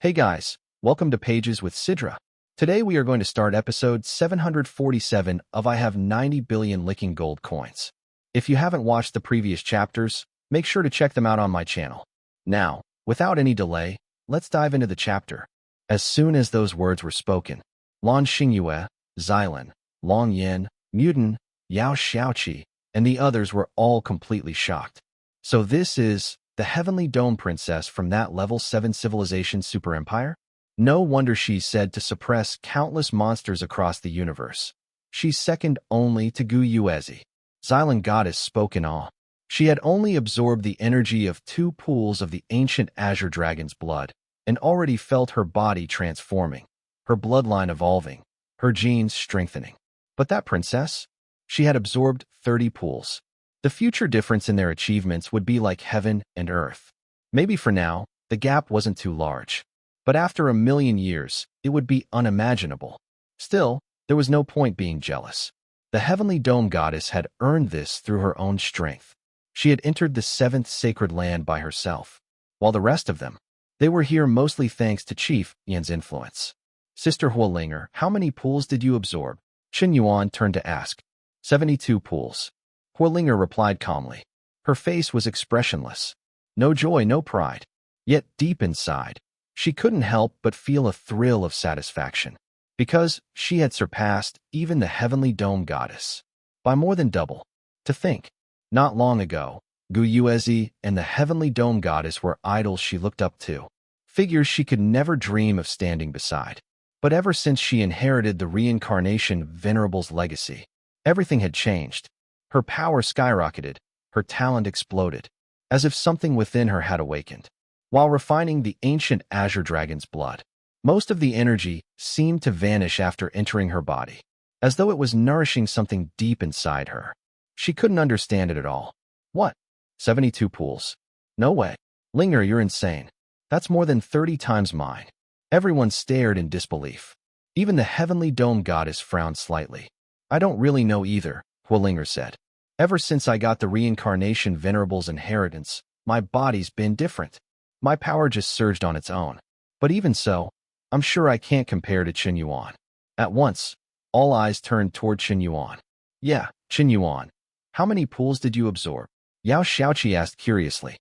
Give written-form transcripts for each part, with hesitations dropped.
Hey guys, welcome to Pages with Sidra. Today we are going to start episode 747 of I Have 90 Billion Licking Gold Coins. If you haven't watched the previous chapters, make sure to check them out on my channel. Now, without any delay, let's dive into the chapter. As soon as those words were spoken, Lan Xingyue, Xilan, Long Yin, Mutin, Yao Xiaoqi, and the others were all completely shocked. So this is the Heavenly Dome Princess from that Level 7 Civilization Super Empire? No wonder she's said to suppress countless monsters across the universe. She's second only to Gu Yuezi. Xilan Goddess spoke in awe. She had only absorbed the energy of 2 pools of the ancient Azure Dragon's blood, and already felt her body transforming, her bloodline evolving, her genes strengthening. But that princess? She had absorbed 30 pools. The future difference in their achievements would be like heaven and earth. Maybe for now, the gap wasn't too large. But after 1,000,000 years, it would be unimaginable. Still, there was no point being jealous. The Heavenly Dome Goddess had earned this through her own strength. She had entered the 7th sacred land by herself, while the rest of them, they were here mostly thanks to Chief Yan's influence. Sister Huolinger, how many pools did you absorb? Chen Yuan turned to ask. 72 pools. Huolinger replied calmly. Her face was expressionless. No joy, no pride. Yet deep inside, she couldn't help but feel a thrill of satisfaction, because she had surpassed even the Heavenly Dome Goddess by more than double. To think, not long ago, Gu Yuezi and the Heavenly Dome Goddess were idols she looked up to, figures she could never dream of standing beside. But ever since she inherited the reincarnation Venerable's legacy, everything had changed. Her power skyrocketed, her talent exploded, as if something within her had awakened. While refining the ancient Azure Dragon's blood, most of the energy seemed to vanish after entering her body, as though it was nourishing something deep inside her. She couldn't understand it at all. What? 72 pools? No way. Linger, you're insane. That's more than 30 times mine. Everyone stared in disbelief. Even the Heavenly Dome Goddess frowned slightly. I don't really know either, Huolinger said. Ever since I got the reincarnation Venerable's inheritance, my body's been different. My power just surged on its own. But even so, I'm sure I can't compare to Chen Yuan. At once, all eyes turned toward Chen Yuan. Yeah, Chen Yuan. How many pools did you absorb? Yao Xiaoqi asked curiously.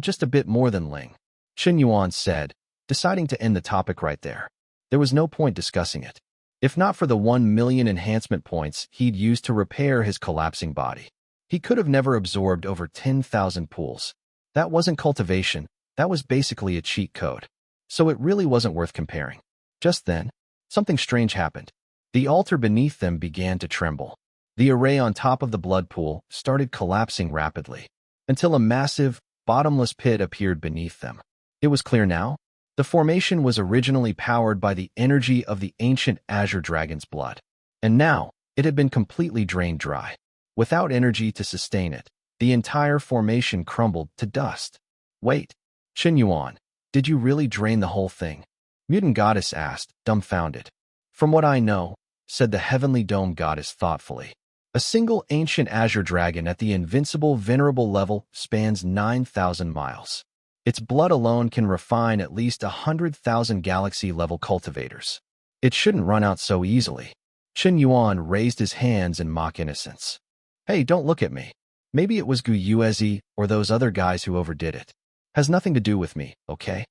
Just a bit more than Ling. Chen Yuan said, deciding to end the topic right there. There was no point discussing it. If not for the 1,000,000 enhancement points he'd used to repair his collapsing body, he could have never absorbed over 10,000 pools. That wasn't cultivation, that was basically a cheat code. So it really wasn't worth comparing. Just then, something strange happened. The altar beneath them began to tremble. The array on top of the blood pool started collapsing rapidly, until a massive, bottomless pit appeared beneath them. It was clear now. The formation was originally powered by the energy of the ancient Azure Dragon's blood, and now it had been completely drained dry. Without energy to sustain it, the entire formation crumbled to dust. Wait, Chen Yuan, did you really drain the whole thing? Mutant Goddess asked, dumbfounded. From what I know, said the Heavenly Dome Goddess thoughtfully, a single ancient Azure Dragon at the invincible venerable level spans 9,000 miles. Its blood alone can refine at least 100,000 galaxy-level cultivators. It shouldn't run out so easily. Chen Yuan raised his hands in mock innocence. Hey, don't look at me. Maybe it was Gu Yuezi or those other guys who overdid it. Has nothing to do with me, okay?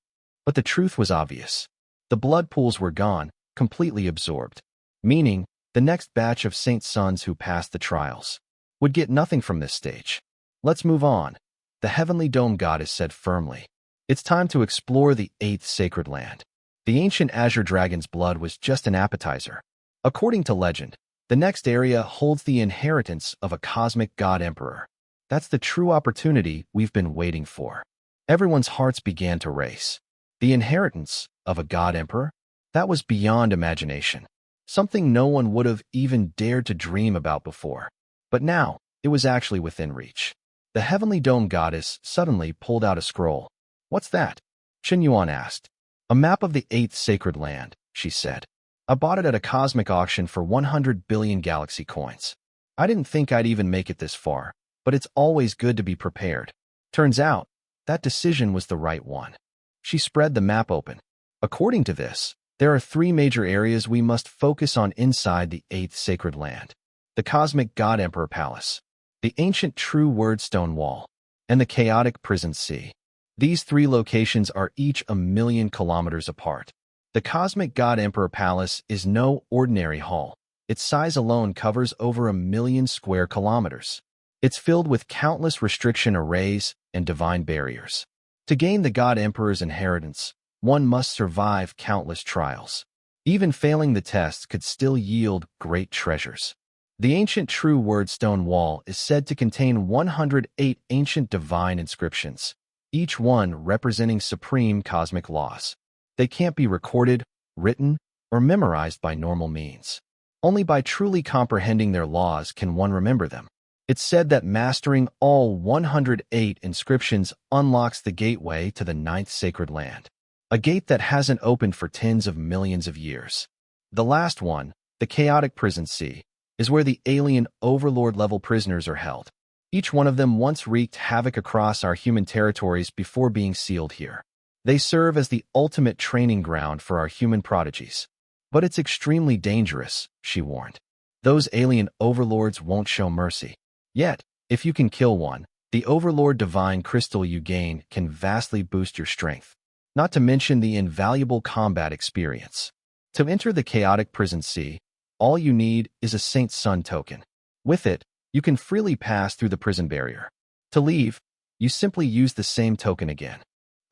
But the truth was obvious. The blood pools were gone, completely absorbed. Meaning, the next batch of Saint Sons who passed the trials would get nothing from this stage. Let's move on. The Heavenly Dome Goddess said firmly. It's time to explore the 8th sacred land. The ancient Azure Dragon's blood was just an appetizer. According to legend, the next area holds the inheritance of a cosmic god emperor. That's the true opportunity we've been waiting for. Everyone's hearts began to race. The inheritance of a god emperor? That was beyond imagination. Something no one would have even dared to dream about before. But now, it was actually within reach. The Heavenly Dome Goddess suddenly pulled out a scroll. What's that? Chen Yuan asked. A map of the 8th sacred land, she said. I bought it at a cosmic auction for 100 billion galaxy coins. I didn't think I'd even make it this far, but it's always good to be prepared. Turns out, that decision was the right one. She spread the map open. According to this, there are three major areas we must focus on inside the eighth sacred land: the cosmic God Emperor Palace, the ancient True Word Stone Wall, and the chaotic Prison Sea. These three locations are each 1,000,000 kilometers apart. The cosmic God Emperor Palace is no ordinary hall. Its size alone covers over 1,000,000 square kilometers. It's filled with countless restriction arrays and divine barriers. To gain the God Emperor's inheritance, one must survive countless trials. Even failing the test could still yield great treasures. The ancient True Word Stone Wall is said to contain 108 ancient divine inscriptions, each one representing supreme cosmic laws. They can't be recorded, written, or memorized by normal means. Only by truly comprehending their laws can one remember them. It's said that mastering all 108 inscriptions unlocks the gateway to the ninth sacred land, a gate that hasn't opened for tens of millions of years. The last one, the chaotic Prison Sea, is where the alien overlord-level prisoners are held. Each one of them once wreaked havoc across our human territories before being sealed here. They serve as the ultimate training ground for our human prodigies. But it's extremely dangerous, she warned. Those alien overlords won't show mercy. Yet, if you can kill one, the overlord divine crystal you gain can vastly boost your strength, not to mention the invaluable combat experience. To enter the chaotic Prison Sea, all you need is a Saint Sun token. With it, you can freely pass through the prison barrier. To leave, you simply use the same token again.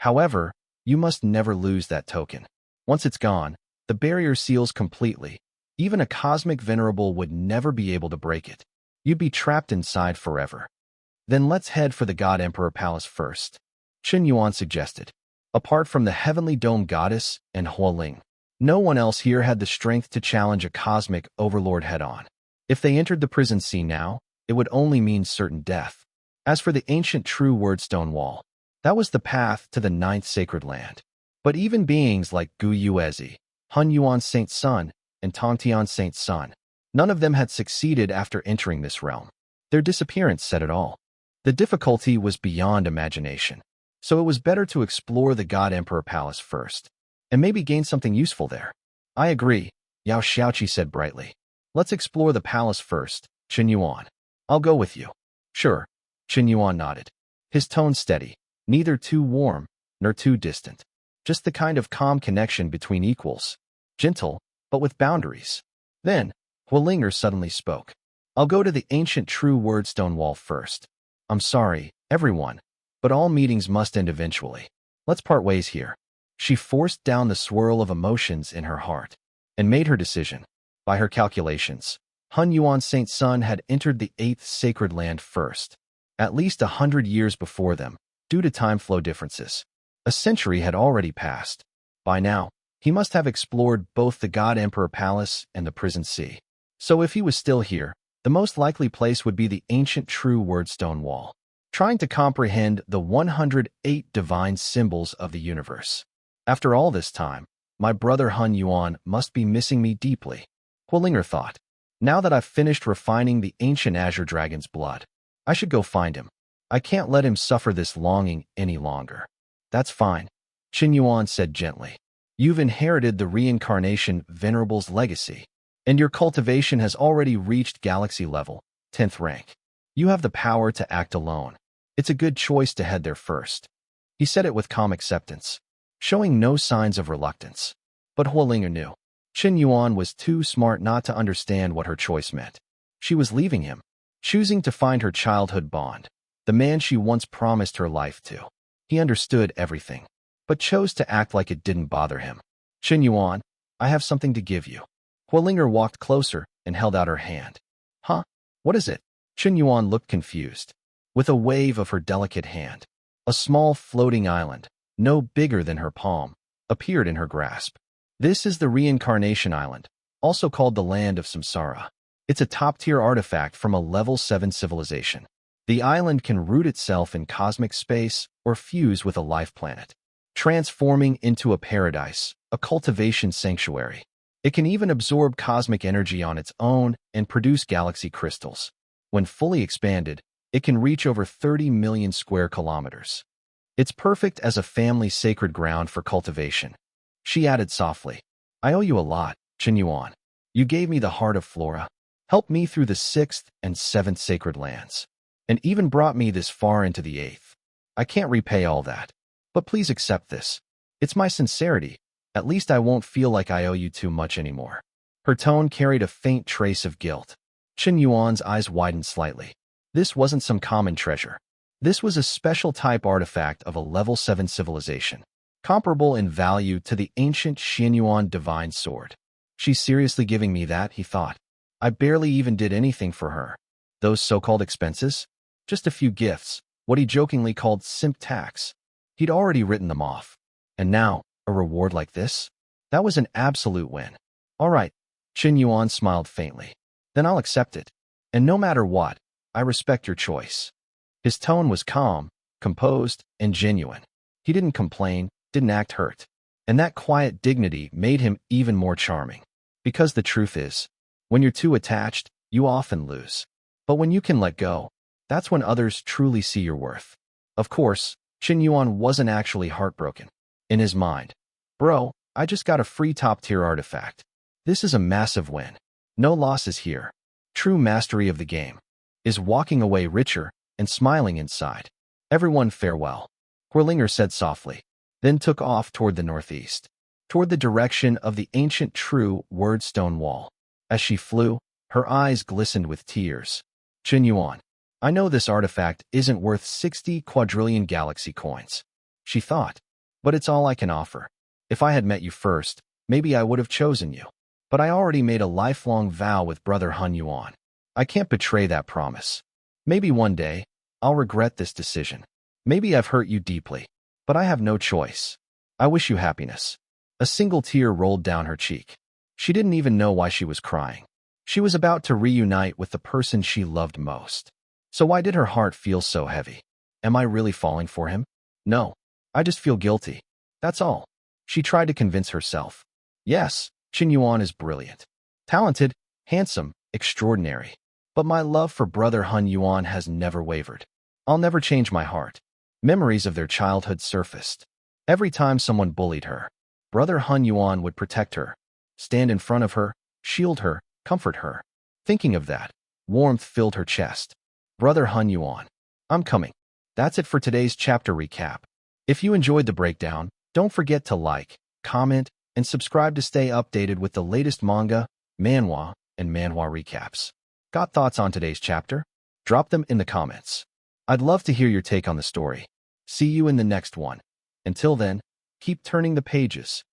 However, you must never lose that token. Once it's gone, the barrier seals completely. Even a cosmic venerable would never be able to break it. You'd be trapped inside forever. Then let's head for the God Emperor Palace first, Chen Yuan suggested. Apart from the heavenly dome goddess and Hualing, no one else here had the strength to challenge a cosmic overlord head-on. If they entered the Prison Sea now, it would only mean certain death. As for the ancient True Word Stone Wall, that was the path to the ninth sacred land. But even beings like Gu Yuezi, Hun Yuan Saint Sun, and Tongtian Saint Sun, none of them had succeeded after entering this realm. Their disappearance said it all. The difficulty was beyond imagination, so it was better to explore the God Emperor Palace first, and maybe gain something useful there. I agree, Yao Xiaoqi said brightly. Let's explore the palace first, Chen Yuan. I'll go with you. Sure, Chen Yuan nodded. His tone steady, neither too warm nor too distant. Just the kind of calm connection between equals. Gentle, but with boundaries. Then, Hualinger suddenly spoke. I'll go to the ancient True Word Stone Wall first. I'm sorry, everyone, but all meetings must end eventually. Let's part ways here. She forced down the swirl of emotions in her heart and made her decision. By her calculations, Hun Yuan Saint Sun had entered the eighth sacred land first, at least 100 years before them, due to time flow differences. A century had already passed. By now, he must have explored both the God Emperor Palace and the Prison Sea. So if he was still here, the most likely place would be the ancient True Word Stone Wall, trying to comprehend the 108 divine symbols of the universe. After all this time, my brother Hun Yuan must be missing me deeply, Hualinger thought. Now that I've finished refining the ancient Azure Dragon's blood, I should go find him. I can't let him suffer this longing any longer. That's fine, Chen Yuan said gently. You've inherited the reincarnation Venerable's legacy, and your cultivation has already reached galaxy level, 10th rank. You have the power to act alone. It's a good choice to head there first. He said it with calm acceptance, showing no signs of reluctance. But Hualinger knew. Chen Yuan was too smart not to understand what her choice meant. She was leaving him, choosing to find her childhood bond, the man she once promised her life to. He understood everything, but chose to act like it didn't bother him. Chen Yuan, I have something to give you. Hualinger walked closer and held out her hand. Huh? What is it? Chen Yuan looked confused. With a wave of her delicate hand, a small floating island, no bigger than her palm, appeared in her grasp. This is the Reincarnation Island, also called the Land of Samsara. It's a top-tier artifact from a level 7 civilization. The island can root itself in cosmic space or fuse with a life planet, transforming into a paradise, a cultivation sanctuary. It can even absorb cosmic energy on its own and produce galaxy crystals. When fully expanded, it can reach over 30 million square kilometers. It's perfect as a family sacred ground for cultivation. She added softly, I owe you a lot, Chen Yuan. You gave me the heart of Flora, helped me through the 6th and 7th sacred lands, and even brought me this far into the 8th. I can't repay all that, but please accept this. It's my sincerity. At least I won't feel like I owe you too much anymore. Her tone carried a faint trace of guilt. Chen Yuan's eyes widened slightly. This wasn't some common treasure. This was a special type artifact of a level 7 civilization, comparable in value to the ancient Qian divine sword. She's seriously giving me that, he thought. I barely even did anything for her. Those so-called expenses? Just a few gifts, what he jokingly called simp tax. He'd already written them off. And now, a reward like this? That was an absolute win. All right, Chen Yuan smiled faintly. Then I'll accept it. And no matter what, I respect your choice. His tone was calm, composed, and genuine. He didn't complain, didn't act hurt. And that quiet dignity made him even more charming. Because the truth is, when you're too attached, you often lose. But when you can let go, that's when others truly see your worth. Of course, Chen Yuan wasn't actually heartbroken. In his mind, bro, I just got a free top-tier artifact. This is a massive win. No losses here. True mastery of the game is walking away richer and smiling inside. Everyone farewell, Quadrillion said softly, then took off toward the northeast, toward the direction of the ancient true word stone wall. As she flew, her eyes glistened with tears. Chen Yuan, I know this artifact isn't worth 60 quadrillion galaxy coins, she thought, but it's all I can offer. If I had met you first, maybe I would have chosen you. But I already made a lifelong vow with brother Hun Yuan. I can't betray that promise. Maybe one day, I'll regret this decision. Maybe I've hurt you deeply, but I have no choice. I wish you happiness. A single tear rolled down her cheek. She didn't even know why she was crying. She was about to reunite with the person she loved most. So why did her heart feel so heavy? Am I really falling for him? No, I just feel guilty. That's all. She tried to convince herself. Yes, Chen Yuan is brilliant, talented, handsome, extraordinary. But my love for brother Hun Yuan has never wavered. I'll never change my heart. Memories of their childhood surfaced. Every time someone bullied her, brother Hun Yuan would protect her, stand in front of her, shield her, comfort her. Thinking of that, warmth filled her chest. Brother Hun Yuan, I'm coming. That's it for today's chapter recap. If you enjoyed the breakdown, don't forget to like, comment, and subscribe to stay updated with the latest manga, manhwa, and manhwa recaps. Got thoughts on today's chapter? Drop them in the comments. I'd love to hear your take on the story. See you in the next one. Until then, keep turning the pages.